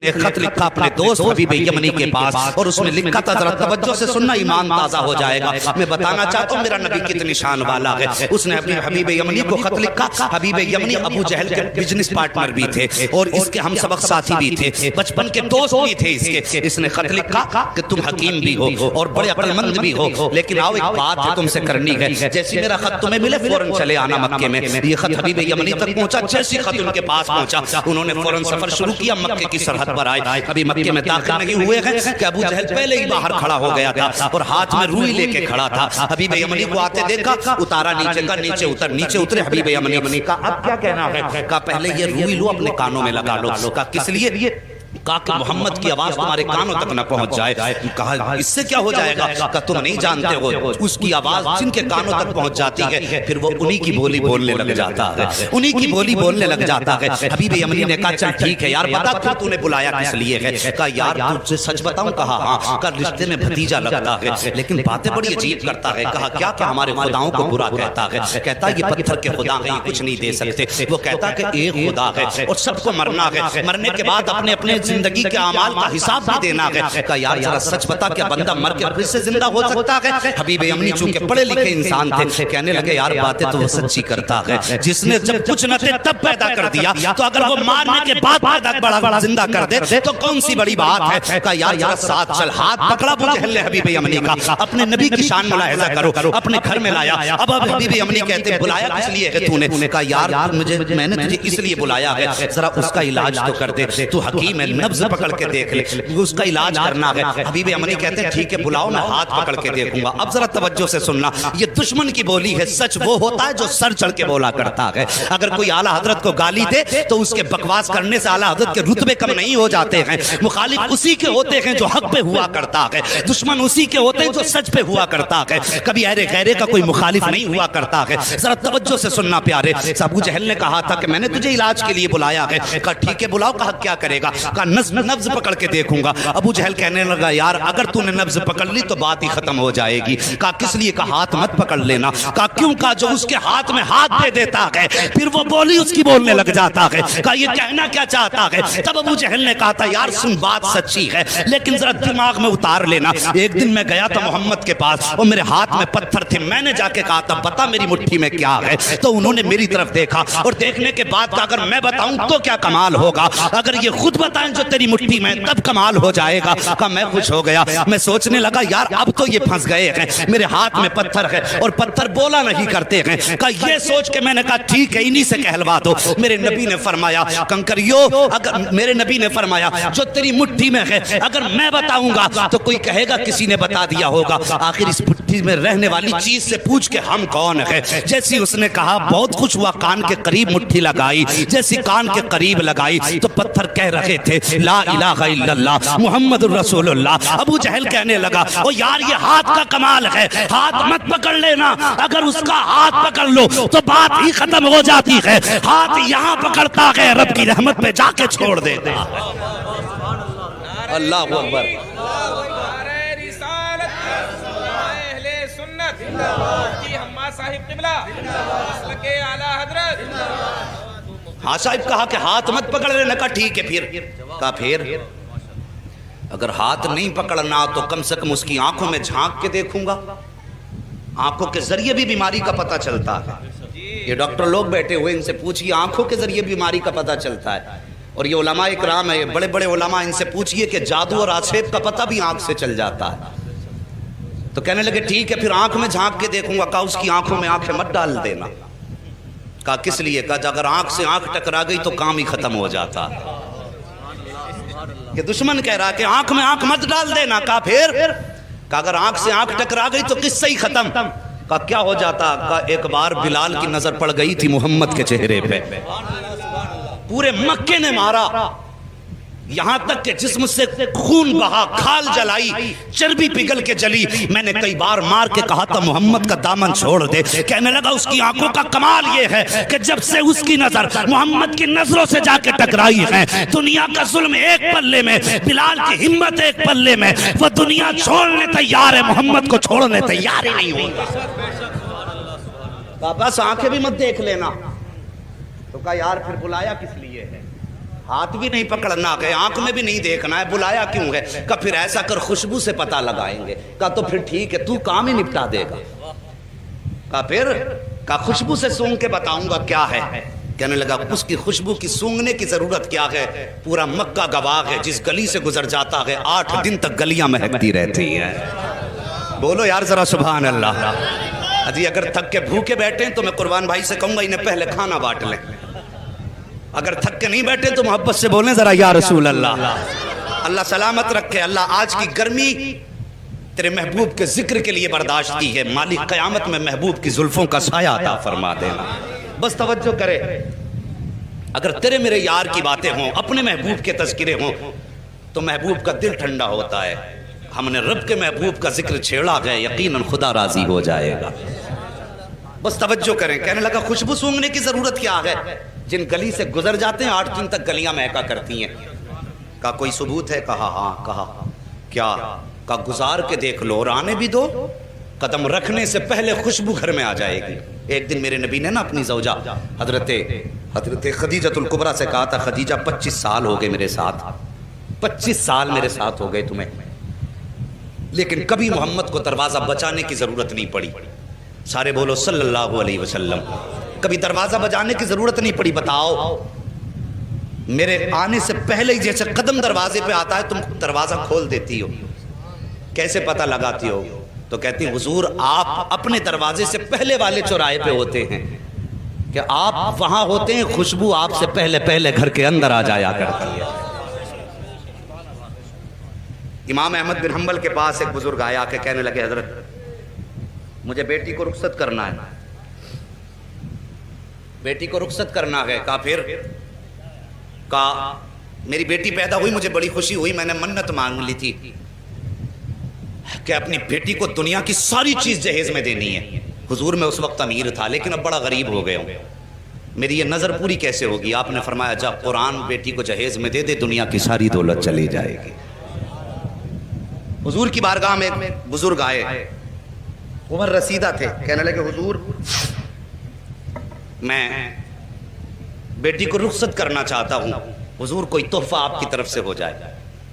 ایک خط لکھا اپنے دوست حبیب یمنی کے پاس اور اس میں لکھا تھا، ذرا توجہ سے سننا ایمان تازہ ہو جائے گا۔ میں بتانا چاہتا ہوں میرا نبی کتنی شان والا ہے۔ اس نے اپنے حبیب یمنی کو خط لکھا۔ حبیب یمنی ابو جہل کے بزنس پارٹنر بھی تھے اور اس کے ہم سبق ساتھی بھی تھے، بچپن کے دوست بھی تھے اس کے۔ اس نے خط لکھا کہ تم حکیم بھی ہو اور بڑے عقل مند بھی ہو، لیکن آؤ ایک بات ہے تم سے کرنی ہے، جیسی میرا خط تمہیں ملے فوراً چلے آنا مکے میں۔ یہ خط حبیب یمنی تک پہنچا، جیسی خط ان کے پاس پہنچا انہوں نے فوراً سفر شروع کیا، مکے کی سرحد پر آئے۔ ابھی مکے میں داخل نہیں ہوئے ہیں کہ ابو جہل پہلے ہی باہر کھڑا ہو گیا تھا اور ہاتھ میں روئی لے کے کھڑا تھا۔ حبیب یمنی کو آتے دیکھا، اتارا نیچے کا، نیچے اترے حبیب یمنی کا اب کیا کہنا ہے؟ کہا پہلے یہ روئی لو اپنے کانوں میں لگا لو۔ کہا کس لیے؟ کہا کہ محمد کی آواز تمہارے کانوں تک نہ پہنچ جائے۔ کہا اس سے کیا ہو جائے گا؟ کہا تم نہیں جانتے ہو، اس کی آواز جن کے کانوں تک پہنچ جاتی ہے پھر وہ انہی کی بولی بولنے لگ جاتا ہے، انہی کی بولی بولنے لگ جاتا ہے۔ حبیب یمنی نے کہا چل ٹھیک ہے یار، بتا پھر تو نے بلایا کس لیے ہے؟ کہا یار تجھ سے سچ بتاؤں؟ کہا ہاں۔ کہا رشتے میں بھتیجا لگتا ہے لیکن باتیں بڑی عجیب کرتا ہے۔ کہا کیا؟ کہ ہمارے خداؤں کو برا کہتا ہے، کہتا یہ پتھر کے خدا ہیں، یہ کچھ نہیں دے سکتے۔ وہ کہتا کہ ایک خدا ہے اور سب کو مرنا ہے، مرنے کے بعد اپنے اپنے زندگی کے اعمال کا حساب بھی دینا ہے۔ کہا یار ذرا سچ بتا کیا بندہ مر کے پھر سے زندہ ہو سکتا ہے؟ حبیب یمنی چونکہ پڑھے لکھے انسان تھے، کہنے لگے یار باتیں تو وہ سچی کرتا ہے، جس نے جب کچھ نہ تھے تب پیدا کر دیا، تو اگر وہ مارنے کے بعد پیدا بڑا زندہ کر دے تو کون سی بڑی بات ہے؟ کہا یار ذرا ساتھ چل۔ ہاتھ پکڑا ابو جہل نے حبیب یمنی کا، اپنے نبی کی شان ملاحظہ کرو، اپنے گھر میں لایا۔ اب حبیب یمنی کہتے بلایا کس لیے ہے تو نے؟ کہا یار میں نے تجھے اس لیے بلایا ہے، ذرا اس کا علاج تو کر دے، تو حکیم ہے، نبض پکڑ کے دیکھ لے، اس کا علاج کرنا ہے۔ حبیب یمنی کہتے ہیں ٹھیک ہے بلاؤ، میں ہاتھ پکڑ کے دیکھوں گا۔ اب ذرا توجہ سے سننا، یہ دشمن کی بولی ہے، سچ وہ ہوتا ہے جو سر چڑھ کے بولا کرتا ہے۔ اگر کوئی اعلیٰ حضرت کو گالی دے تو اس کے بکواس کرنے سے اعلیٰ حضرت کے رتبے کم نہیں ہو جاتے ہیں۔ مخالف اسی کے ہوتے ہیں جو حق پہ ہوا کرتا ہے، دشمن اسی کے ہوتے ہیں جو سچ پہ ہوا کرتا ہے، کبھی غیرے کا کوئی مخالف نہیں ہوا کرتا ہے۔ ذرا توجہ سے سننا پیارے۔ ابو جہل نے کہا تھا کہ میں نے تجھے علاج کے لیے بلایا ہے۔ کہا ٹھیک ہے بلاؤ۔ کہا کیا کرے گا؟ کہا نبض پکڑ کے دیکھوں گا۔ ابو جہل کہنے لگا یار اگر تو نے نبض پکڑ لی تو بات ہی ختم ہو جائے گی۔ کہا کس لیے؟ کہا ہاتھ مت پکڑ لینا۔ کہا کیوں؟ کہا جو اس کے ہاتھ میں ہاتھ دے دیتا ہے پھر وہ بولی اس کی بولنے لگ جاتا ہے۔ کہا یہ کہنا کیا چاہتا ہے؟ تب ابو جہل نے کہا تھا یار سن بات سچی ہے لیکن ذرا دماغ میں اتار لینا۔ ایک دن میں گیا تھا محمد کے پاس اور میرے ہاتھ میں پتھر تھے، میں نے جا کے کہا تھا بتا میری مٹھی میں کیا ہے، تو انہوں نے میری طرف دیکھا اور دیکھنے کے بعد کہا اگر میں بتاؤں تو کیا کمال ہوگا، اگر یہ خود بتائیں جو تیری مٹھی میں تب کمال ہو جائے گا۔ کہا میں خوش ہو گیا، میں سوچنے لگا یار اب تو یہ پھنس گئے ہیں، میرے ہاتھ میں پتھر ہے اور پتھر بولا نہیں کرتے ہیں۔ کہا یہ سوچ کے میں نے کہا ٹھیک ہے انہی سے کہلوا دو۔ میرے نبی نے فرمایا کنکریو، اگر میرے نبی نے فرمایا جو تیری مٹھی میں ہے اگر میں بتاؤں گا تو کوئی کہے گا کسی نے بتا دیا ہوگا، آخر اس مٹھی میں رہنے والی چیز سے پوچھ کے ہم کون ہے۔ جیسی اس نے کہا بہت خوش ہوا، کان کے قریب مٹھی لگائی، جیسی کان کے قریب لگائی تو پتھر کہہ رہے تھے لا الہ الا اللہ محمد الرسول اللہ۔ ابو جہل کہنے لگا او یار یہ ہاتھ کا کمال ہے، ہاتھ مت پکڑ لینا، اگر اس کا ہاتھ پکڑ لو تو بات ہی ختم ہو جاتی ہے، ہاتھ یہاں پکڑتا ہے رب کی رحمت میں جا کے چھوڑ دیتا۔ اللہ اکبر۔ ہاں صاحب کہا کہ ہاتھ مت پکڑ لینا۔ کہا ٹھیک ہے پھر؟ کہا پھر اگر ہاتھ نہیں پکڑنا تو کم سے کم اس کی آنکھوں میں جھانک کے دیکھوں گا، آنکھوں کے ذریعے بھی بیماری کا پتہ چلتا ہے۔ یہ ڈاکٹر لوگ بیٹھے ہوئے ان سے پوچھئے آنکھوں کے ذریعے بیماری کا پتہ چلتا ہے، اور یہ علماء اکرام ہے بڑے بڑے علماء، ان سے پوچھئے کہ جادو اور آسیب کا پتہ بھی آنکھ سے چل جاتا ہے۔ تو کہنے لگے ٹھیک ہے پھر آنکھ میں جھانک کے دیکھوں گا۔ کہا اس کی آنکھوں میں آنکھیں مت ڈال دینا۔ کہا کس لیے؟ کہا اگر آنکھ سے آنکھ ٹکرا گئی تو کام ہی ختم ہو جاتا۔ کہ دشمن کہہ رہا کہ آنکھ میں آنکھ مت ڈال دینا۔ کہا پھر؟ کہا اگر آنکھ سے آنکھ ٹکرا گئی تو قصہ ہی ختم۔ کہا کیا ہو جاتا؟ کہا ایک بار بلال کی نظر پڑ گئی تھی محمد کے چہرے پہ، پورے مکے نے مارا، یہاں تک کہ جسم سے خون بہا، کھال جلائی، چربی پگھل کے جلی۔ میں نے کئی بار مار کے کہا تھا محمد کا دامن چھوڑ دے۔ کہنے لگا اس کی آنکھوں کا کمال یہ ہے کہ جب سے اس کی نظر محمد کی نظروں سے جا کے ٹکرائی ہے، دنیا کا ظلم ایک پلے میں، بلال کی ہمت ایک پلے میں، وہ دنیا چھوڑنے تیار ہے، محمد کو چھوڑنے تیار ہی نہیں ہوگا۔ کہا بس آنکھیں بھی مت دیکھ لینا۔ تو کہا یار پھر بلایا کس لیے ہے؟ ہاتھ بھی نہیں پکڑنا ہے, آنکھ میں بھی نہیں دیکھنا ہے, بلایا کیوں ہے؟ کہ پھر ایسا کر خوشبو سے پتہ لگائیں گے. کہا تو پھر ٹھیک ہے, تو کام ہی نپٹا دے گا. کہا پھر؟ کہا خوشبو سے سونگ کے بتاؤں گا کیا ہے. کہنے لگا اس کی خوشبو کی سونگنے کی ضرورت کیا ہے؟ پورا مکہ گواہ ہے, جس گلی سے گزر جاتا ہے 8 دن تک گلیاں مہکتی رہتی ہیں. بولو یار ذرا سبحان اللہ. اجی اگر تھک کے بھوکے بیٹھیں تو میں قربان بھائی سے کہوں گا انہیں پہلے کھانا بانٹ لیں. اگر تھک کے نہیں بیٹھے تو محبت سے بولیں ذرا یا رسول اللہ. اللہ سلامت رکھے. اللہ آج کی گرمی تیرے محبوب کے ذکر کے لیے برداشت کی ہے, مالک قیامت میں محبوب کی زلفوں کا سایہ عطا فرما دینا. بس توجہ کرے, اگر تیرے میرے یار کی باتیں ہوں, اپنے محبوب کے تذکرے ہوں, تو محبوب کا دل ٹھنڈا ہوتا ہے. ہم نے رب کے محبوب کا ذکر چھیڑا ہے, یقیناً خدا راضی ہو جائے گا. بس توجہ کریں. کہنے لگا خوشبو سونگنے کی ضرورت کیا ہے؟ جن گلی سے گزر جاتے ہیں 8 دن تک گلیاں مہکا کرتی ہیں. کہا کوئی ثبوت ہے؟ کہا ہاں. کہا کیا؟ کہا گزار کے دیکھ لو اور آنے بھی دو, قدم رکھنے سے پہلے خوشبو گھر میں آ جائے گی. ایک دن میرے نبی نے نا اپنی زوجہ حضرت خدیجۃ الکبریٰ سے کہا تھا, خدیجہ 25 سال ہو گئے میرے ساتھ, 25 سال میرے ساتھ ہو گئے تمہیں, لیکن کبھی محمد کو دروازہ بچانے کی ضرورت نہیں پڑی. سارے بولو صلی اللہ علیہ وسلم. کبھی دروازہ بجانے کی ضرورت نہیں پڑی. بتاؤ میرے آنے سے پہلے ہی جیسے قدم دروازے پہ آتا ہے تم دروازہ کھول دیتی ہو, کیسے پتہ لگاتی ہو؟ تو کہتی حضور آپ اپنے دروازے سے پہلے والے چوراہے پہ ہوتے ہیں, کہ آپ وہاں ہوتے ہیں, خوشبو آپ سے پہلے گھر کے اندر آ جایا کرتی ہے. امام احمد بن حنبل کے پاس ایک بزرگ آیا کہ کہنے لگے حضرت مجھے بیٹی کو رخصت کرنا ہے, بیٹی کو رخصت کرنا ہے. کہا پھر؟ کہا میری بیٹی پیدا ہوئی, مجھے بڑی خوشی ہوئی, میں نے منت مانگ لی تھی کہ اپنی بیٹی کو دنیا کی ساری چیز جہیز میں دینی ہے. حضور میں اس وقت امیر تھا لیکن اب بڑا غریب ہو گیا ہوں, میری یہ نظر پوری کیسے ہوگی؟ آپ نے فرمایا جا قرآن بیٹی کو جہیز میں دے دے, دنیا کی ساری دولت چلی جائے گی. حضور کی بارگاہ میں بزرگ آئے, عمر رسیدہ تھے. کہنے لگے حضور میں بیٹی کو رخصت کرنا چاہتا ہوں, حضور کوئی تحفہ آپ کی طرف سے ہو جائے.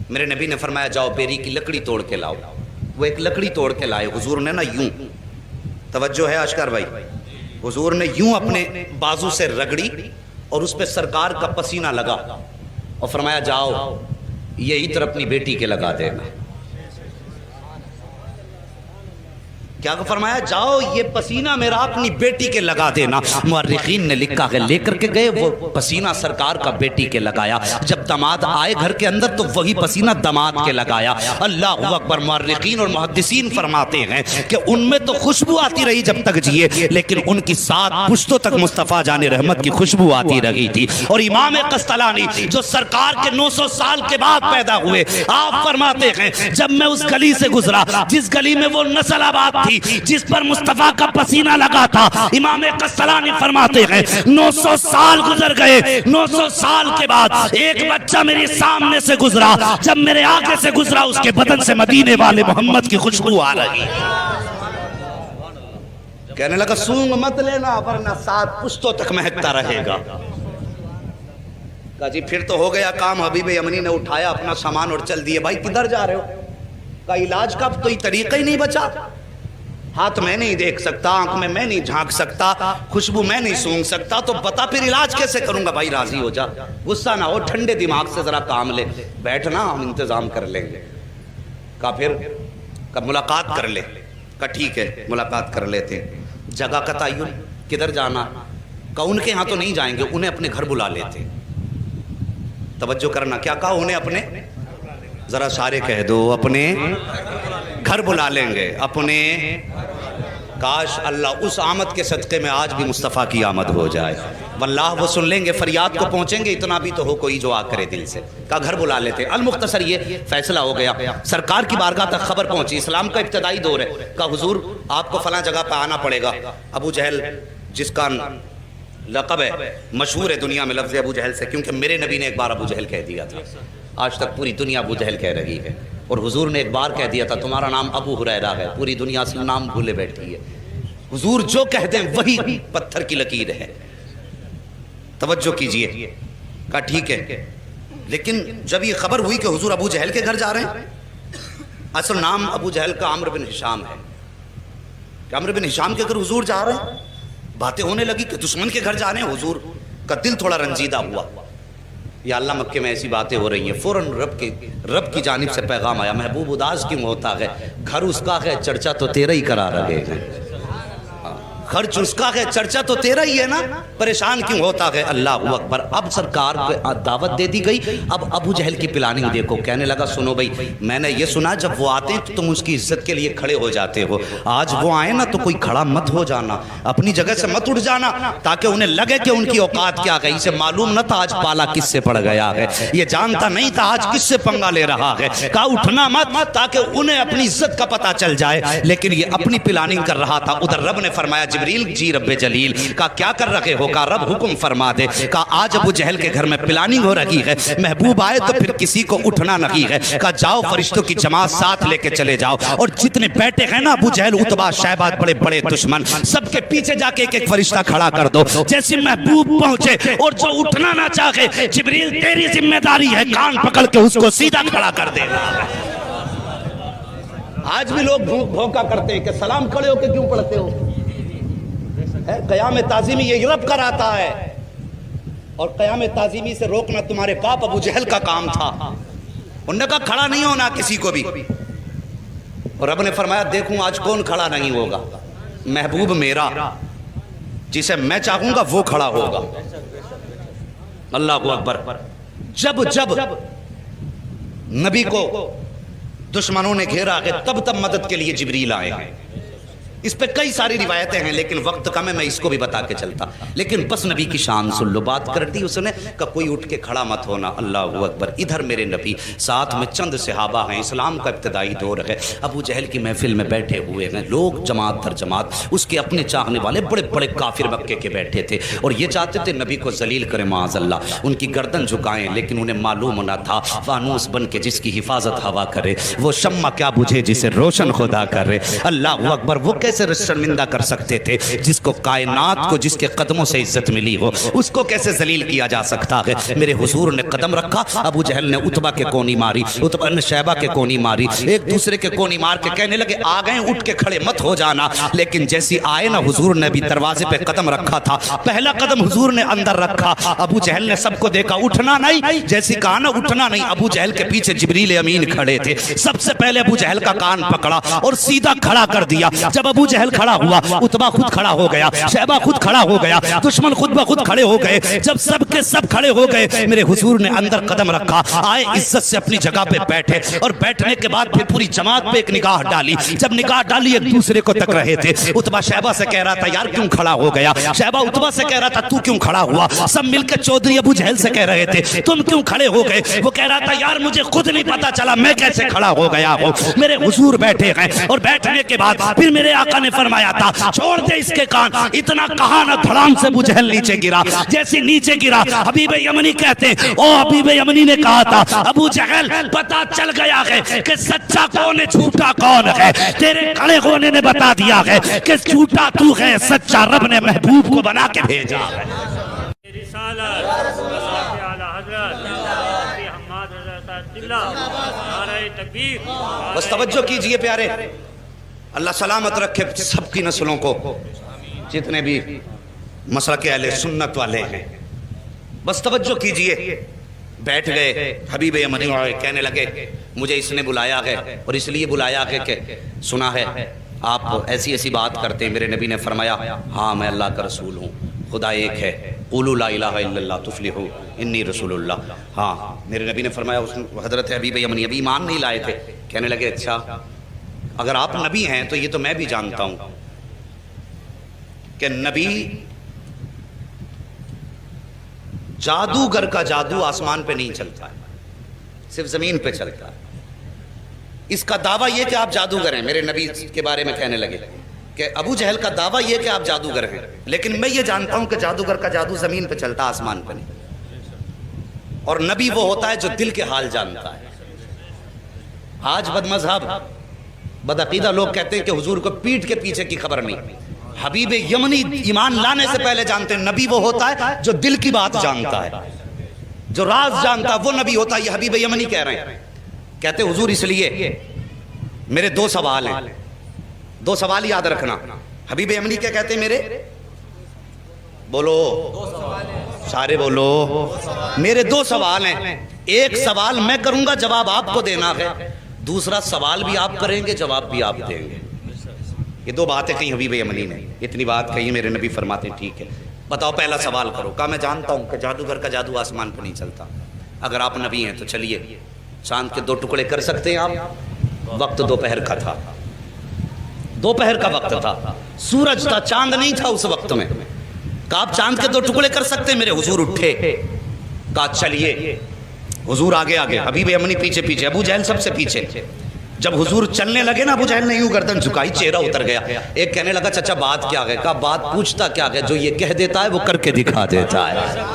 میرے نبی نے فرمایا جاؤ بیری کی لکڑی توڑ کے لاؤ. وہ ایک لکڑی توڑ کے لائے. حضور نے نا یوں, توجہ ہے اشکر بھائی, حضور نے یوں اپنے بازو سے رگڑی اور اس پہ سرکار کا پسینہ لگا اور فرمایا جاؤ یہ عطر اپنی بیٹی کے لگا دینا. کیا فرمایا؟ جاؤ یہ پسینہ میرا اپنی بیٹی کے لگا دینا. مورخین نے لکھا ہے لے کر کے گئے وہ پسینہ سرکار کا بیٹی کے لگایا. جب داماد آئے گھر کے اندر تو وہی پسینہ داماد کے لگایا. اللہ اکبر. مورخین اور محدثین فرماتے ہیں کہ ان میں تو خوشبو آتی رہی جب تک جیے, لیکن ان کی 7 پشتوں تک مصطفیٰ جان رحمت کی خوشبو آتی رہی تھی. اور امام قسطلانی جو سرکار کے 900 سال کے بعد پیدا ہوئے, آپ فرماتے ہیں جب میں اس گلی سے گزرا جس گلی میں وہ نسل آباد جس پر مصطفیٰ کا پسینہ لگا تھا, امام قسطلانی فرماتے ہیں 900 سال گزر گئے, 900 سال کے بعد ایک بچہ میرے سامنے سے گزرا, جب میرے آگے سے گزرا اس کے بدن سے مدینے والے محمد کی خوشبو آ رہی. کہنے لگا سونگ مت لینا ورنہ 7 پشتوں تک مہکتا رہے گا. کہا جی پھر تو ہو گیا کام. حبیب یمنی نے اٹھایا اپنا سامان اور چل دیے. بھائی کدھر جا رہے ہو؟ کہا علاج کا تو طریقہ ہی نہیں بچا, ہاتھ میں نہیں دیکھ سکتا, آنکھ میں نہیں جھانک سکتا, خوشبو میں نہیں سونگ سکتا, تو بتا پھر علاج کیسے کروں گا؟ بھائی راضی ہو جا, غصہ نہ ہو, ٹھنڈے دماغ سے ذرا کام لے, بیٹھنا ہم انتظام کر لیں گے. کہا پھر؟ کہا ملاقات کر لے. کہا ٹھیک ہے ملاقات کر لیتے. جگہ کا تعین, کدھر جانا؟ کہا ان کے ہاں تو نہیں جائیں گے, انہیں اپنے گھر بلا لیتے. توجہ کرنا, کیا کہا؟ انہیں اپنے, ذرا سارے کہہ دو, اپنے گھر بلا لیں گے. اپنے, کاش اللہ اس آمد کے صدقے میں آج بھی مصطفیٰ کی آمد ہو جائے. واللہ وہ سن لیں گے, فریاد کو پہنچیں گے, اتنا بھی تو ہو کوئی جو آ کرے دل سے. کہا گھر بلا لیتے. المختصر یہ فیصلہ ہو گیا. سرکار کی بارگاہ تک خبر پہنچی, اسلام کا ابتدائی دور ہے. کہا حضور آپ کو فلاں جگہ پہ آنا پڑے گا. ابو جہل جس کا لقب ہے, مشہور ہے دنیا میں لفظ ابو جہل سے, کیونکہ میرے نبی نے ایک بار ابو جہل کہہ دیا تھا. آج تک پوری دنیا ابو جہل کہہ رہی ہے, اور حضور نے ایک بار کہہ دیا تھا تمہارا نام ابو ہریرہ ہے, پوری دنیا سے نام بھولے بیٹھی ہے. حضور جو کہہ دیں وہی پتھر کی لکیر ہے. توجہ کیجئے. کہا ٹھیک ہے لیکن جب یہ خبر ہوئی کہ حضور ابو جہل کے گھر جا رہے ہیں، اصل نام ابو جہل کا عمرو بن ہشام ہے، کہ عمرو بن ہشام کے گھر حضور جا رہے ہیں، باتیں ہونے لگی کہ دشمن کے گھر جا رہے ہیں، حضور کا دل تھوڑا رنجیدہ ہوا، یا اللہ مکے میں ایسی باتیں ہو رہی ہیں، فوراً رب کی جانب سے پیغام آیا، محبوب اداس کیوں ہوتا ہے، گھر اس کا ہے چرچا تو تیرا ہی کرا رہے ہیں، خرچ اس کا ہے چرچا تو تیرا ہی ہے نا، پریشان کیوں ہوتا ہے، اللہ اکبر۔ اب سرکار کو دعوت دے دی گئی، اب ابو جہل کی پلاننگ دیکھو، کہنے لگا سنو بھائی، میں نے یہ سنا جب وہ آتے ہیں تو تم اس کی عزت کے لیے کھڑے ہو جاتے ہو، آج وہ آئے نا تو کوئی کھڑا مت ہو جانا، اپنی جگہ سے مت اٹھ جانا، تاکہ انہیں لگے کہ ان کی اوقات کیا گئی، اسے معلوم نہ تھا آج پالا کس سے پڑ گیا ہے، یہ جانتا نہیں تھا آج کس سے پنگا لے رہا ہے، کہا اٹھنا مت تاکہ انہیں اپنی عزت کا پتہ چل جائے، لیکن یہ اپنی پلاننگ کر رہا تھا۔ ادھر رب نے فرمایا جبریل جی رب جلیل، کہا کیا کر رہے ہو، کہا رب حکم فرما دے، کہا آج ابو جہل کے گھر میں پلاننگ ہو رہی ہے، محبوب آئے تو پھر کسی کو اٹھنا نہیں ہے، کہا جاؤ فرشتوں کی جماعت ساتھ لے کے چلے جاؤ، اور جتنے بیٹھے ہیں نا ابو جہل عتبہ شیبہ بڑے بڑے دشمن، سب کے پیچھے جا کے ایک ایک فرشتہ کھڑا کر دو، جیسے محبوب پہنچے اور جو اٹھنا نہ چاہے جبریل تیری ذمہ داری ہے کان پکڑ کے اس کو سیدھا کھڑا کر دینا۔ آج بھی لوگ دھوکہ کرتے ہیں کہ سلام کھڑے ہو کے کیوں پڑھتے ہو، قیام تعظیمی یہ رب کراتا ہے، اور قیام تعظیمی سے روکنا تمہارے باپ ابو جہل کا کام تھا، انہوں نے کہا کھڑا نہیں ہونا کسی کو بھی، اور رب نے فرمایا دیکھوں آج کون کھڑا نہیں ہوگا، محبوب میرا جسے میں چاہوں گا وہ کھڑا ہوگا، اللہ اکبر۔ جب نبی کو دشمنوں نے گھیرا ہے تب مدد کے لیے جبریل آئے ہیں، اس پہ کئی ساری روایتیں ہیں لیکن وقت کم ہے، میں اس کو بھی بتا کے چلتا، لیکن بس نبی کی شان سن لو، بات کر دی اس نے کہ کوئی اٹھ کے کھڑا مت ہونا، اللہ اکبر۔ ادھر میرے نبی ساتھ میں چند صحابہ ہیں، اسلام کا ابتدائی دور ہے، ابو جہل کی محفل میں بیٹھے ہوئے ہیں لوگ جماعت در جماعت، اس کے اپنے چاہنے والے بڑے بڑے کافر مکے کے بیٹھے تھے، اور یہ چاہتے تھے نبی کو ذلیل کریں معاذ اللہ، ان کی گردن جھکائیں، لیکن انہیں معلوم نہ تھا فانوس بن کے جس کی حفاظت ہوا کرے وہ شمع کیا بجھے جسے روشن خدا کرے، اللہ اکبر۔ وہ کیسے شرمندہ کر سکتے تھے جس کو کائنات کو جس کے قدموں سے عزت ملی ہو، اس کو کیسے ذلیل کیا جا سکتا ہے، میرے حضور نے قدم رکھا، ابو جہل نے عتبہ کے کونی ماری، عتبہ نے شیبہ کے کونی ماری، ایک دوسرے کے کونی مار کے کہنے لگے آ گئے اٹھ کے کھڑے مت ہو جانا، لیکن جیسی آئے نا حضور نے بھی دروازے پہ قدم رکھا تھا، پہلا قدم حضور نے اندر رکھا، ابو جہل نے سب کو دیکھا اٹھنا نہیں، جیسی کہا نا اٹھنا نہیں، ابو جہل کے پیچھے جبریل امین کھڑے تھے، سب سے پہلے ابو جہل کا کان پکڑا اور سیدھا کھڑا کر دیا، جب ابو جہل کھڑا ہوا عتبہ خود کھڑا ہو گیا، شیبہ خود کھڑا ہو گیا، دشمن خود بخود کھڑے ہو گئے، جب سب کے سب کھڑے ہو گئے میرے حضور نے اندر قدم رکھا، آئے عزت سے اپنی جگہ پہ بیٹھے، اور بیٹھنے کے بعد پھر پوری جماعت پہ ایک نگاہ ڈالی، جب نگاہ ڈالی ایک دوسرے کو تک رہے تھے، عتبہ شیبہ سے کہہ رہا تھا یار کیوں کھڑا ہو گیا، شیبہ عتبہ سے کہہ رہا تھا تو کیوں کھڑا ہوا، سب مل کے چودھری ابو جہل سے کہہ رہے تھے تم کیوں کھڑے ہو گئے، وہ کہہ رہا تھا یار مجھے خود نہیں پتا چلا میں کیسے کھڑا ہو گیا ہوں، میرے حضور بیٹھے ہیں، اور بیٹھنے کے بعد پھر میرے آقا نے فرمایا تھا چھوڑ دے اس کے کان، اتنا کہا نہ دھڑام سے ابو جہل نیچے گرا، جیسے نیچے گرا حبیب یمنی کہتے ہیں او حبیب یمنی نے کہا تھا ابو جہل پتا چل گیا ہے کہ سچا کون ہے جھوٹا کون ہے، تیرے کھڑے ہونے نے بتا دیا ہے کہ جھوٹا تو ہے، سچا رب نے محبوب کو بنا کے بھیجا ہے۔ بس توجہ کیجئے پیارے، اللہ سلامت رکھے سب کی نسلوں کو، جتنے بھی مسلک اہل سنت والے ہیں، بس توجہ کیجئے۔ بیٹھ گئے، حبیب یمنی کہنے لگے مجھے اس نے بلایا ہے اور اس لیے بلایا ہے کہ سنا ہے آپ ایسی ایسی بات کرتے ہیں، میرے نبی نے فرمایا ہاں میں اللہ کا رسول ہوں، خدا ایک ہے، قولوا لا الہ الا اللہ تفلحوا انی رسول اللہ، ہاں میرے نبی نے فرمایا، حضرت حبیب یمنی ابھی ایمان نہیں لائے تھے، کہنے لگے اچھا اگر آپ نبی ہیں تو یہ تو میں بھی جانتا ہوں کہ نبی جادوگر کا جادو آسمان پہ نہیں چلتا ہے، صرف زمین پہ چلتا ہے، اس کا دعویٰ یہ کہ آپ جادوگر ہیں، میرے نبی کے بارے میں کہنے لگے کہ ابو جہل کا دعویٰ یہ کہ آپ جادوگر ہیں، لیکن میں یہ جانتا ہوں کہ جادوگر کا جادو زمین پہ چلتا آسمان پہ نہیں، اور نبی وہ ہوتا ہے جو دل کے حال جانتا ہے۔ آج بد مذہب بدعقیدہ لوگ کہتے ہیں کہ حضور کو پیٹھ کے پیچھے کی خبر نہیں، حبیب یمنی ایمان لانے سے پہلے جانتے ہیں نبی وہ ہوتا ہے جو دل کی بات جانتا ہے، جو راز جانتا وہ نبی ہوتا. یہ حبیب یمنی کہہ رہے ہیں. کہتے حضور اس لیے میرے دو سوال ہیں, دو سوال یاد رکھنا. حبیب یمنی کیا کہتے ہیں؟ میرے بولو سارے بولو, میرے دو سوال ہیں. ایک سوال میں کروں گا, جواب آپ کو دینا ہے. دوسرا سوال بھی آپ کریں گے, جواب بھی آپ دیں گے. یہ دو باتیں کہیں حبیب یمنی نے, اتنی بات کہی. میرے نبی فرماتے ہیں ٹھیک ہے بتاؤ پہلا سوال کرو. کہا میں جانتا ہوں کہ جادوگر کا جادو آسمان پہ نہیں چلتا. اگر آپ نبی ہیں تو چلیے, چاند کے 2 ٹکڑے کر سکتے ہیں آپ؟ وقت دوپہر کا تھا, دوپہر کا وقت تھا, سورج تھا, چاند نہیں تھا اس وقت میں. کہا آپ چاند کے 2 ٹکڑے کر سکتے ہیں؟ میرے حضور اٹھے, کہا چلیے. حضور آگے آگے, حبیب یمنی پیچھے پیچھے, ابو جہل سب سے پیچھے. جب حضور چلنے لگے نا, ابو جہل نے یوں گردن جھکائی, چہرہ اتر گیا. ایک کہنے لگا چچا بات کیا ہے؟ کہا بات پوچھتا کیا ہے, جو یہ کہہ دیتا ہے وہ کر کے دکھا دیتا ہے.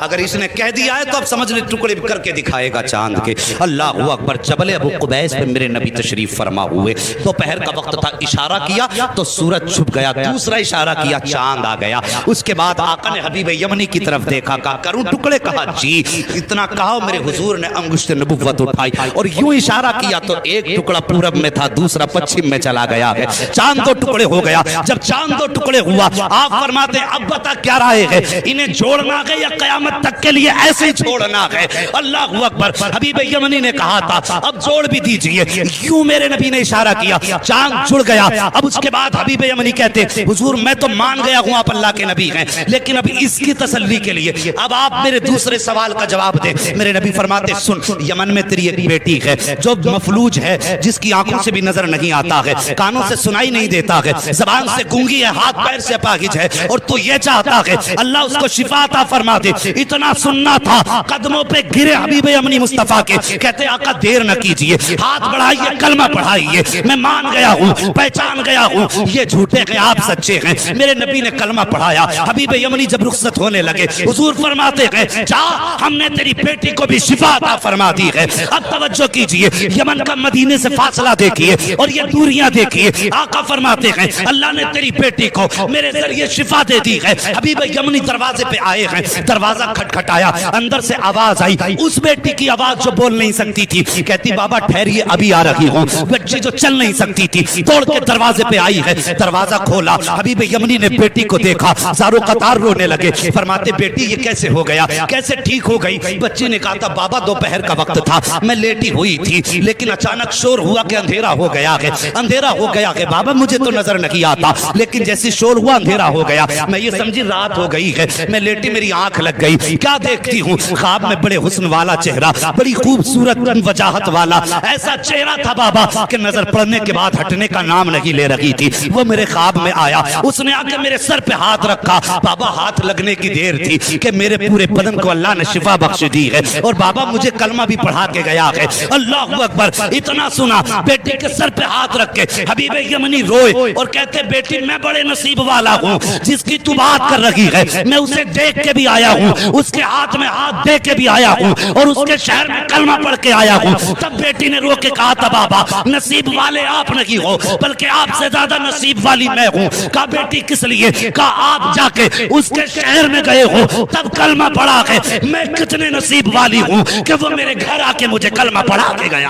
اگر اس نے کہہ دیا ہے تو اب سمجھ لے ٹکڑے کر کے دکھائے گا چاند کے. اللہ اکبر. جبل ابو قبیس پہ میرے نبی تشریف فرما ہوئے. دوپہر کا وقت تھا, اشارہ کیا تو سورج چھپ گیا. دوسرا اشارہ کیا, چاند آ گیا. اس کے بعد آقا نے حبیب یمنی کی طرف دیکھا, کہا کروں ٹکڑے؟ کہا جی. اتنا کہا میرے حضور نے انگشت نبوت اٹھائی اور یوں اشارہ کیا تو ایک ٹکڑا پورب میں تھا, دوسرا پچھم میں چلا گیا ہے. چاند 2 ٹکڑے ہو گیا. جب چاند 2 ٹکڑے ہوا, آپ فرماتے ہیں اب بتا کیا رائے ہے, انہیں جوڑنا ہے یا قیامت تک کے لیے ایسے ہی چھوڑنا ہے؟ اللہ اکبر. حبیب یمنی نے کہا تھا اب جوڑ بھی دیجئے. یوں میرے نبی نے اشارہ کیا, چاند جڑ گیا. اب اس کے بعد حبیب یمنی کہتے حضور میں تو مان گیا ہوں آپ اللہ کے نبی ہیں, لیکن اب اس کی تسلی کے لیے اب آپ میرے دوسرے سوال کا جواب دیں. میرے نبی فرماتے سن, یمن میں تیری ایک بیٹی ہے جو مفلوج ہے, جس کی آنکھوں سے بھی نظر نہیں آتا ہے, کانوں سے سنائی نہیں دیتا ہے, زبان سے گونگی ہے, ہاتھ پیر سے اپاہج ہے, اور تو یہ چاہتا ہے اللہ اس کو شفا عطا فرما دے. اتنا سننا تھا, قدموں پہ گرے حبیب یمنی مصطفیٰ کے, کہتے آقا دیر نہ کیجئے, ہاتھ بڑھائیے, کلمہ پڑھائیے. میں مان گیا ہوں, پہچان گیا ہوں یہ جھوٹے ہیں آپ سچے ہیں. میرے نبی نے کلمہ پڑھایا. حبیب یمنی جب رخصت ہونے لگے, حضور فرماتے ہیں جا, ہم نے تیری بیٹی کو بھی شفا عطا فرما دی ہے. اب توجہ کیجئے, یمن کا مدینے سے فاصلہ دیکھیے اور یہ دوریاں دیکھیے. آقا فرماتے ہیں اللہ نے تیری بیٹی کو میرے ذریعے شفا دے دی ہے. حبیب یمنی دروازے پہ آئے ہیں, دروازہ کھٹکھٹایا, اندر سے آواز آئی, اس بیٹی کی آواز جو بول نہیں سکتی تھی. کہتی بابا ٹھہریے ابھی آ رہی ہوں. بچی جو چل نہیں سکتی تھی توڑ کے دروازے پہ آئی ہے. دروازہ کھولا, حبیب یمنی نے بیٹی کو دیکھا, زارو قطار رونے لگے. فرماتے بیٹی یہ کیسے ہو گیا, کیسے ٹھیک ہو گئی؟ بچی نے کہا تھا بابا دوپہر کا وقت تھا, میں لیٹی ہوئی تھی, لیکن اچانک شور ہوا کہ اندھیرا ہو گیا ہے. اندھیرا ہو گیا ہے بابا, مجھے تو نظر نہیں آتا, لیکن جیسے شور ہوا اندھیرا ہو گیا. میں یہ سمجھی رات ہو گئی ہے, میں لیٹی, میری آنکھ لگ گئی. کیا دیکھتی ہوں؟ خواب میں بڑے حسن والا چہرہ, بڑی خوبصورت وجاہت والا ایسا چہرہ تھا بابا کہ نظر پڑنے کے بعد ہٹنے کا نام نہیں لے رہی تھی. وہ میرے خواب میں آیا, اس نے آ کے میرے سر پہ ہاتھ رکھا. بابا ہاتھ لگنے کی دیر تھی کہ میرے پورے بدن کو اللہ نے شفا بخش دی ہے, اور بابا مجھے کلمہ بھی پڑھا کے گیا ہے. اللہ اکبر. اتنا سنا, بیٹی کے سر پہ ہاتھ رکھ کے حبیب یمنی روئے اور کہتے بیٹی میں بڑے نصیب والا ہوں, جس کی تو بات کر رہی ہے میں اسے دیکھ کے بھی آیا ہوں, اس کے ہاتھ میں ہاتھ دے کے بھی آیا ہوں, اور اس کے شہر میں کلمہ پڑھ کے آیا ہوں. تب بیٹی نے رو کے کہا تھا بابا نصیب والے آپ نہیں ہو, بلکہ آپ سے زیادہ نصیب والی میں ہوں. کہا بیٹی کس لیے؟ کہا آپ جا کے اس کے شہر میں گئے ہو, تب کلمہ پڑھا کے میں کتنے نصیب والی ہوں کہ وہ میرے گھر آ کے مجھے کلمہ پڑھا کے گیا.